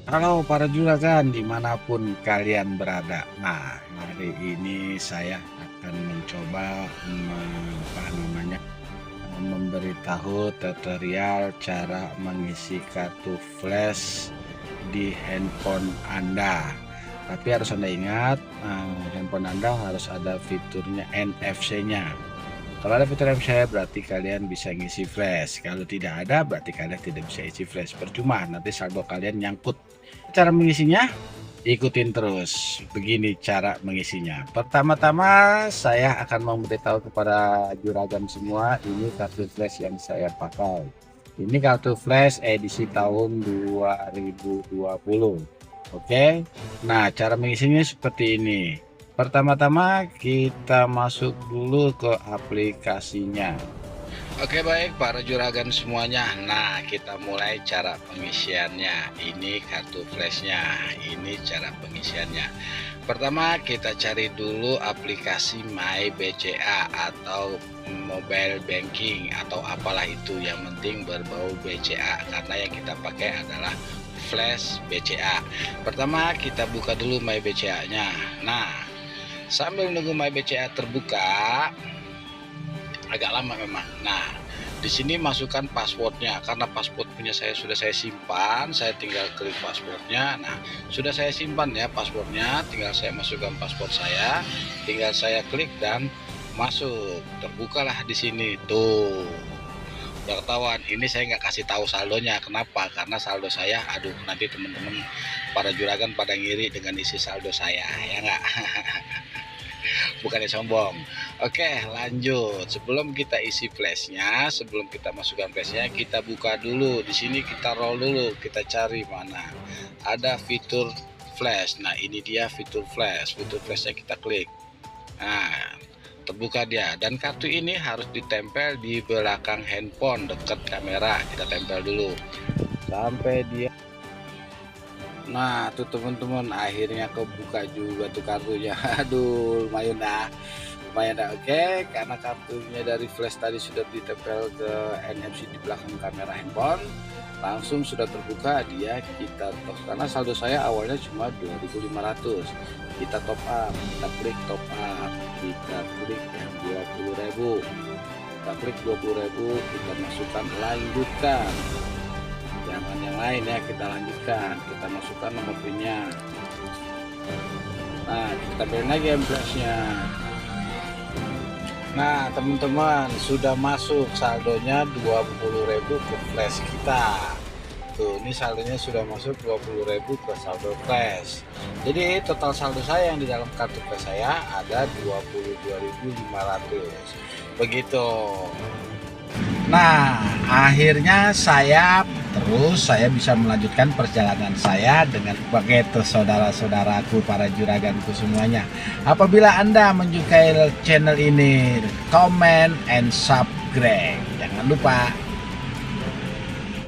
Halo para juragan dimanapun kalian berada. Nah, hari ini saya akan mencoba memberitahu tutorial cara mengisi kartu flash di handphone Anda. Tapi harus Anda ingat, handphone Anda harus ada fiturnya NFC-nya. Kalau ada fitur NFC berarti kalian bisa ngisi flash. Kalau tidak ada berarti kalian tidak bisa isi flash. Percuma, nanti saldo kalian nyangkut. Cara mengisinya, ikutin terus. Begini cara mengisinya. Pertama-tama saya akan memberitahu kepada juragan semua, ini kartu flash yang saya pakai. Ini kartu flash edisi tahun 2020. Oke. Nah, cara mengisinya seperti ini. Pertama-tama kita masuk dulu ke aplikasinya. Oke, baik para juragan semuanya. Nah, kita mulai cara pengisiannya. Ini kartu flashnya, ini cara pengisiannya. Pertama kita cari dulu aplikasi My BCA atau mobile banking atau apalah itu, yang penting berbau BCA karena yang kita pakai adalah flash BCA. Pertama kita buka dulu My BCA-nya. Nah, sambil menunggu My BCA terbuka, agak lama memang. Nah, di sini masukkan passwordnya karena password punya saya sudah saya simpan. Saya tinggal klik passwordnya. Nah, sudah saya simpan ya passwordnya. Tinggal saya masukkan password saya. Tinggal saya klik dan masuk. Terbukalah di sini tuh. Udah ketahuan. Ini saya nggak kasih tahu saldonya. Kenapa? Karena saldo saya, aduh, nanti teman-teman para juragan pada ngiri dengan isi saldo saya, ya nggak? Bukannya sombong. Oke, lanjut. Sebelum kita isi flashnya, sebelum kita masukkan flashnya, kita buka dulu. Di sini kita roll dulu, kita cari mana ada fitur flash. Nah, ini dia fitur flash. Fitur flashnya kita klik. Nah, terbuka dia. Dan kartu ini harus ditempel di belakang handphone dekat kamera. Kita tempel dulu sampai dia. Nah, tuh teman-teman, akhirnya kebuka juga tuh kartunya. Aduh, lumayan dah. Oke, karena kartunya dari flash tadi sudah ditempel ke NFC di belakang kamera handphone, langsung sudah terbuka dia. Kita top, karena saldo saya awalnya cuma 2.500. Kita top up, kita klik top up, kita klik yang 20.000. Kita klik 20.000, kita masukkan lanjutkan. Jangan yang lain ya, kita lanjutkan, kita masukkan nomor pinnya. Nah, kita pilih lagi flashnya. Nah, teman-teman, sudah masuk saldonya 20.000 ke flash kita. Tuh, ini saldonya sudah masuk 20.000 ke saldo flash. Jadi total saldo saya yang di dalam kartu flash saya ada 22.500. Begitu. Nah, akhirnya saya bisa melanjutkan perjalanan saya dengan begitu saudara-saudaraku, para juraganku semuanya. Apabila Anda menyukai channel ini, comment and subscribe. Jangan lupa.